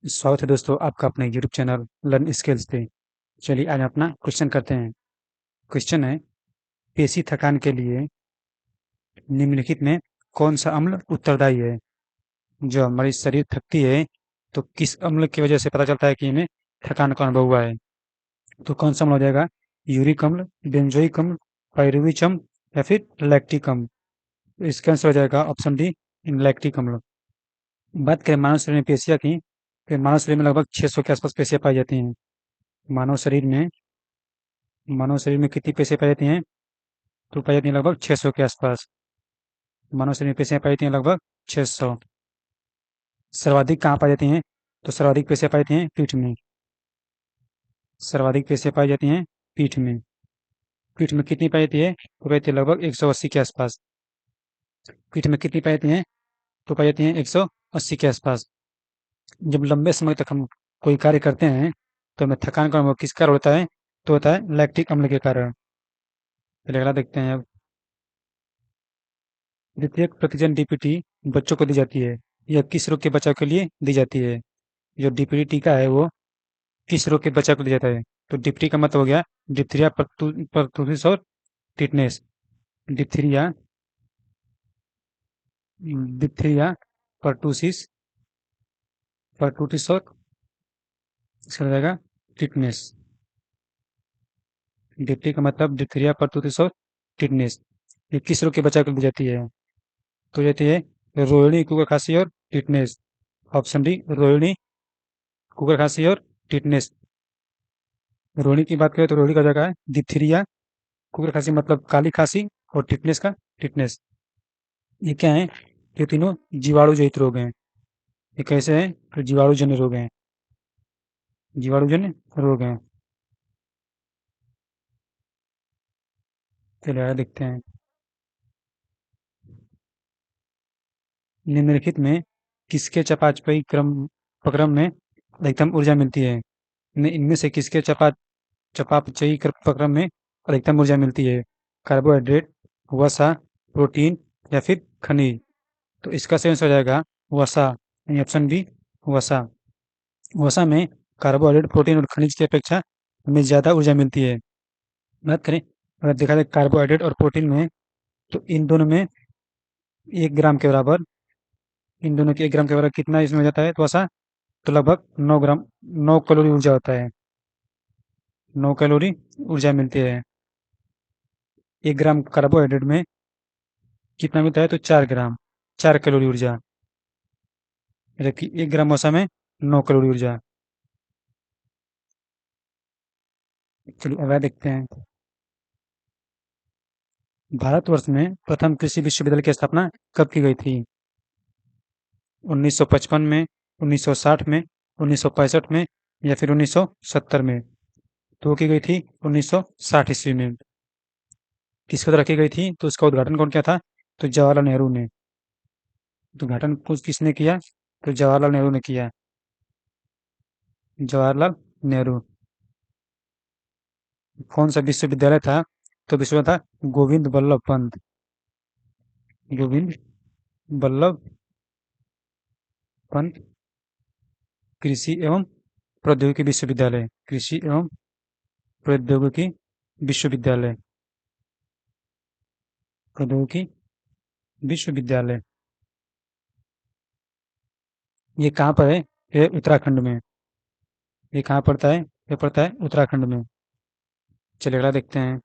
स्वागत है दोस्तों आपका अपने यूट्यूब चैनल लर्न स्किल्स पे। चलिए आज अपना क्वेश्चन करते हैं। क्वेश्चन है, पेशी थकान के लिए निम्नलिखित में कौन सा अम्ल उत्तरदायी है? जो हमारी शरीर थकती है तो किस अम्ल की वजह से पता चलता है कि हमें थकान का अनुभव हुआ है? तो कौन सा अम्ल हो जाएगा? यूरिक अम्ल, बेंजोइक अम्ल, पायरुवेट अम्ल या फिर लैक्टिक अम्ल? तो इसका आंसर हो जाएगा ऑप्शन डी, लैक्टिक अम्ल। बात करें मानव शरीर में पेशियाँ की, तो मानव शरीर में लगभग 600 के आसपास पेशियाँ पाई जाती हैं। मानव शरीर में कितनी पेशियाँ पाई जाती हैं? तो पाई जाती हैं लगभग 600 के आसपास। मानव शरीर में पेशियाँ पाई जाती हैं लगभग 600। सर्वाधिक कहाँ पाई जाती हैं? तो सर्वाधिक पेशियाँ पाई जाती हैं पीठ में। सर्वाधिक पेशियाँ पाई जाती हैं पीठ में। पीठ में कितनी पाई जाती है? तो पाई जाती है लगभग 180 के आसपास। पीठ में कितनी पाई जाती हैं? तो पाई जाती हैं 180 के आसपास। जब लंबे समय तक हम कोई कार्य करते हैं तो हमें थकान का अनुभव किस कारण होता है? तो होता है लैक्टिक अम्ल के कारण। चलिए अगला देखते हैं अब। द्वितीयक प्रतिजन डीपीटी बच्चों को दी जाती है। यह किस रोग के बचाव के लिए दी जाती है? जो डीपीटी टीका है वो किस रोग के बचाव को दिया जाता है? तो डिप्टी का मतलब हो गया डिप्थीरिया, परटूसिस और टिटनेस। डिप्थीरिया, डिप्थीरिया, परटूसिस, परटूटिस और इसका हो जाएगा टिटनेस। डिप्टी का मतलब डिप्थीरिया, परटूसिस और टिटनेस। ये किस रोग के बचाव के लिए दी जाती है? तो ये जाती है रोहिणी, कुकर खांसी और tetanus. Option D, Rohini, cooker खांसी और टिटनेस। रोहिणी की बात करें तो रोहिणी का जगह है डिप्थीरिया, कुकर खांसी मतलब काली खांसी, और टिटनेस का टिटनेस। ये क्या है? ये तीनों जीवाणु जनित रोग हैं। ये कैसे हैं? तो जीवाणुजन्य रोग हैं। जीवाणुजन्य रोग हैं। चलिए आगे देखते हैं। निम्नलिखित में किसके चयापचयी क्रम प्रक्रम में अधिकतम ऊर्जा मिलती है? इनमें से किसके चयापचयी प्रक्रम में अधिकतम ऊर्जा मिलती है? कार्बोहाइड्रेट, वसा, प्रोटीन या फिर खनिज? तो इसका सही आंसर हो जाएगा वसा, यानी ऑप्शन बी, वसा। वसा में कार्बोहाइड्रेट, प्रोटीन और खनिज की अपेक्षा हमें ज़्यादा ऊर्जा मिलती है। बात करें, अगर देखा जाए कार्बोहाइड्रेट और प्रोटीन में, तो इन दोनों में 1 ग्राम के बराबर, इन दोनों के 1 ग्राम के बराबर कितना इसमें हो जाता है वसा? तो लगभग 9 ग्राम, 9 कैलोरी ऊर्जा होता है। 9 कैलोरी ऊर्जा मिलती है। 1 ग्राम कार्बोहाइड्रेट में कितना मिलता है? तो 4 ग्राम, 4 कैलोरी ऊर्जा। जबकि 1 ग्राम वसा में 9 कैलोरी ऊर्जा। चलिए अगला देखते हैं। भारतवर्ष में प्रथम कृषि विश्वविद्यालय की स्थापना कब की गई थी? 1955 में, 1960 में, 1965 में या फिर 1970 में? तो वो की गई थी 1960 ईस्वी में। किसके द्वारा की गई थी? तो उसका उद्घाटन कौन किया था? तो जवाहरलाल नेहरू ने। उद्घाटन कुछ किसने किया? तो जवाहरलाल नेहरू ने किया। जवाहरलाल नेहरू। कौन सा विश्वविद्यालय था? तो विश्वविद्यालय था गोविंद बल्लभ पंत। गोविंद बल्लभ पंत कृषि एवं प्रौद्योगिकी विश्वविद्यालय। कृषि एवं प्रौद्योगिकी विश्वविद्यालय। प्रौद्योगिकी विश्वविद्यालय। ये कहाँ पर है? ये उत्तराखंड में। ये कहाँ पड़ता है? ये पड़ता है उत्तराखंड में। चलिए अगला देखते हैं।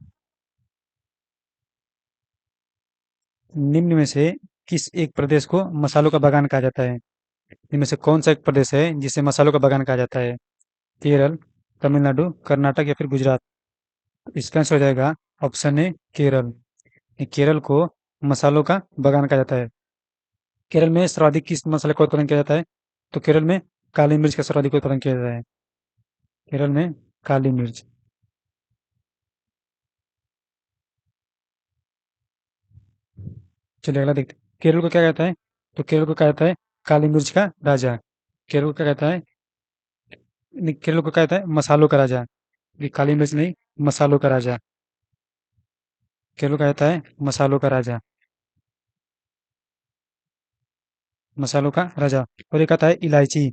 निम्न में से किस एक प्रदेश को मसालों का बागान कहा जाता है? इनमें से कौन सा एक प्रदेश है जिसे मसालों का बागान कहा जाता है? केरल, तमिलनाडु, कर्नाटक या फिर गुजरात? तो इसका आंसर हो जाएगा ऑप्शन ए, केरल। ये केरल को मसालों का बागान कहा जाता है। केरल में सर्वाधिक किस मसाले का उत्पादन किया जाता है? तो केरल में काली मिर्च का सर्वाधिक उत्पादन किया जाता है। केरल में काली मिर्च। चलिए अगला देखते हैं। केरल को क्या कहता है? तो केरल को कहा जाता है काली मिर्च का राजा। केरल को क्या कहता है? नहीं, केरल को क्या कहता है? मसालों का राजा। ये काली मिर्च नहीं, मसालों का राजा। केरल को कहता है मसालों का राजा। मसालों का राजा। और ये कहता है इलायची।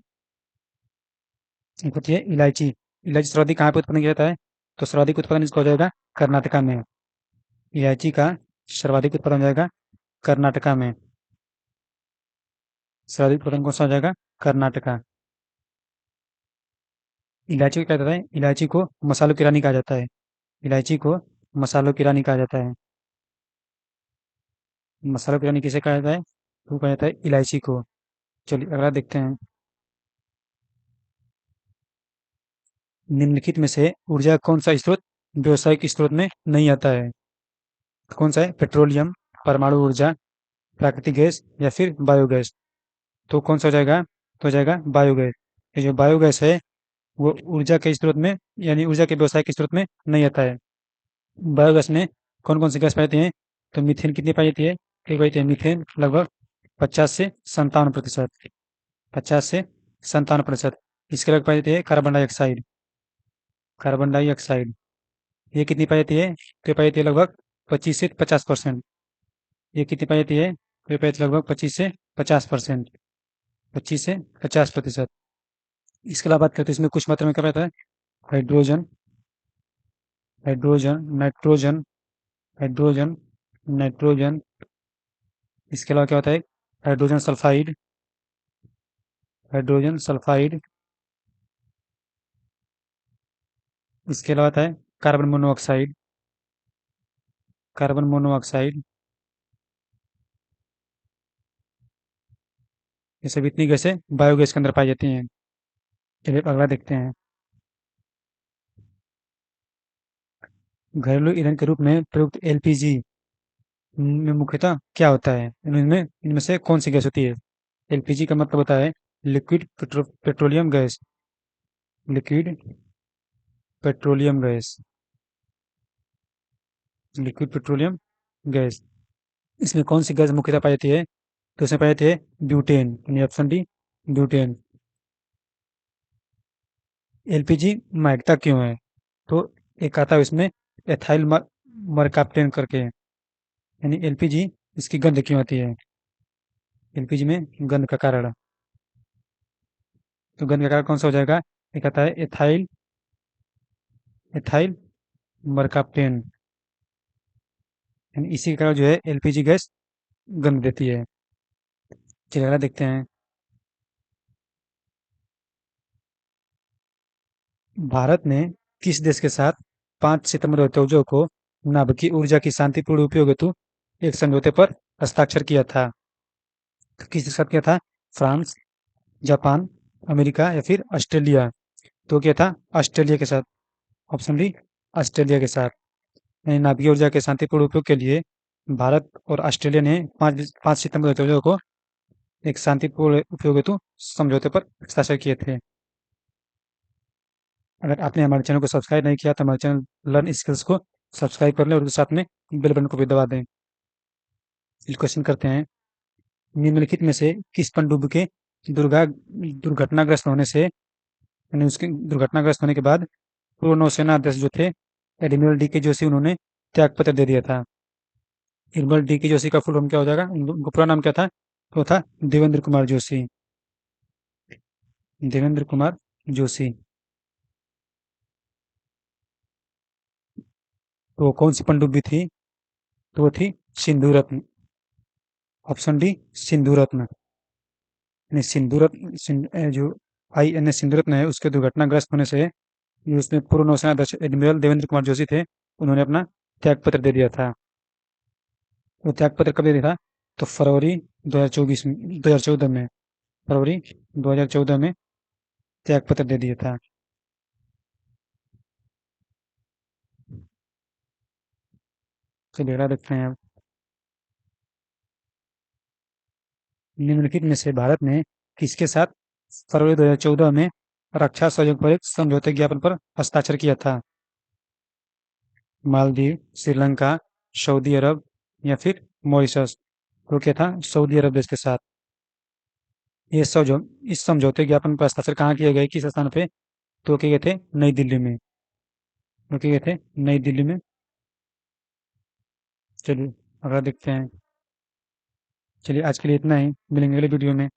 एक होती है इलायची। इलायची सर्वाधिक कहाँ पे उत्पन्न किया जाता है? तो सर्वाधिक उत्पादन इसका हो जाएगा कर्नाटका में। इलायची का सर्वाधिक उत्पादन हो जाएगा कर्नाटका में। सर्वाधिक उत्पादन कौन सा हो जाएगा? कर्नाटका। इलायची को क्या कहता है? इलायची को मसालों की रानी कहा जाता है। इलायची को मसालों की रानी कहा जाता है। मसालों की रानी किसे कहा जाता है? वो कहा जाता है इलायची को। चलिए अगला देखते हैं। निम्नलिखित में से ऊर्जा का कौन सा स्रोत व्यावसायिक स्रोत में नहीं आता है? कौन सा है? पेट्रोलियम, परमाणु ऊर्जा, प्राकृतिक गैस या फिर बायोगैस। तो कौन सा हो जाएगा? तो हो जाएगा बायोगैस। ये जो बायोगैस है वो ऊर्जा के स्रोत में, यानी ऊर्जा के व्यवसाय के स्रोत में नहीं आता है। बायोगैस में कौन कौन सी गैस पाई जाती है? तो मीथेन कितनी पाई जाती है? एक पाई जाती है मीथेन लगभग 50 से 57%। 50 से 57%। इसके अलग पाई जाती है कार्बन डाइऑक्साइड। कार्बन डाइऑक्साइड ये कितनी पाई जाती है? तो ये पाई जाती है लगभग 25 से 50%। ये कितनी पाई जाती है? तो ये पाई जाती है लगभग 25 से 50%। 25 से 50%। इसके अलावा बात करते हैं इसमें कुछ मात्रा में क्या रहता है? Hydrogen, hydrogen, nitrogen, hydrogen, nitrogen. इसके अलावा क्या होता है? Hydrogen sulphide, hydrogen sulphide. इसके अलावा आता है कार्बन मोनोऑक्साइड, कार्बन मोनोऑक्साइड। ये सभी इतनी गैसें बायोगैस के अंदर पाई जाती हैं। चलिए अगला देखते हैं। घरेलू ईंधन के रूप में प्रयुक्त एलपीजी में मुख्यतः क्या होता है? इनमें इनमें से कौन सी गैस होती है? एलपीजी का मतलब होता है liquid petroleum gas. Liquid petroleum gas. Liquid petroleum gas. इसमें कौन सी गैस मुख्यतः पाई जाती है? तो इसमें पाई जाती है ब्यूटेन, यानी ऑप्शन डी ब्यूटेन। एलपीजी महकता क्यों है? तो एक आता है इसमें एथाइल मरकाप्टेन करके, यानी एलपीजी इसकी गंध क्यों आती है? एलपीजी में गंध का कारण। तो गंध का कारण कौन सा हो जाएगा? एक आता है एथाइल, एथाइल मरकाप्टेन, यानी इसी के कारण जो है एलपीजी गैस गंध देती है। चलिए अगला देखते हैं। भारत ने किस देश के साथ 5 सितंबर 2014 को नाभिकीय ऊर्जा की शांतिपूर्ण उपयोग हेतु एक समझौते पर हस्ताक्षर किया था? तो किसके साथ किया था? फ्रांस, जापान, अमेरिका या फिर ऑस्ट्रेलिया। तो क्या था? ऑस्ट्रेलिया के साथ। ऑप्शन डी ऑस्ट्रेलिया के साथ। यानी नाभिकीय ऊर्जा के शांतिपूर्ण उपयोग के लिए भारत और ऑस्ट्रेलिया ने 5 सितंबर 2014 को एक शांतिपूर्ण उपयोग हेतु समझौते पर हस्ताक्षर किए थे। अगर आपने हमारे चैनल को सब्सक्राइब नहीं किया तो हमारे चैनल लर्न स्किल्स को सब्सक्राइब कर लें और उसके साथ में बेल बटन को भी दबा दें। क्वेश्चन करते हैं। निम्नलिखित में से किस पनडुब्बी के दुर्घटनाग्रस्त होने से, यानी उसके दुर्घटनाग्रस्त होने के बाद पूर्व नौसेना अध्यक्ष जो थे एडमिरल डी के जोशी, उन्होंने त्याग पत्र दे दिया था? एडमिरल डी के जोशी का फुल फॉर्म क्या हो जाएगा? उनका पूरा नाम क्या था? तो था देवेंद्र कुमार जोशी। देवेंद्र कुमार जोशी। तो वो कौन सी पनडुब्बी थी? तो वो थी सिंधु रत्न। ऑप्शन डी सिंधु रत्न। यानी सिंधु रत्न जो आईएनएस सिंधु रत्न है उसके दुर्घटनाग्रस्त होने से ये उसमें पूर्व नौसेना अध्यक्ष एडमिरल देवेंद्र कुमार जोशी थे, उन्होंने अपना त्याग पत्र दे दिया था। वो त्याग पत्र कब दे दिया था? तो फरवरी 2024 में, 2014 में, फरवरी 2014 में त्याग पत्र दे दिया था। चलिए अगला देखते हैं अब। निम्नलिखित में से भारत ने किसके साथ फरवरी 2014 में रक्षा सहयोग पर एक समझौते ज्ञापन पर हस्ताक्षर किया था? मालदीव, श्रीलंका, सऊदी अरब या फिर मॉरिशस। तो क्या था? सऊदी अरब देश के साथ। ये समझौ इस समझौते ज्ञापन पर हस्ताक्षर कहाँ किए गए, किस स्थान पे? तो किए गए थे नई दिल्ली में। तो किए गए थे नई दिल्ली में। चलिए अगला देखते हैं। चलिए आज के लिए इतना ही, मिलेंगे अगले वीडियो में।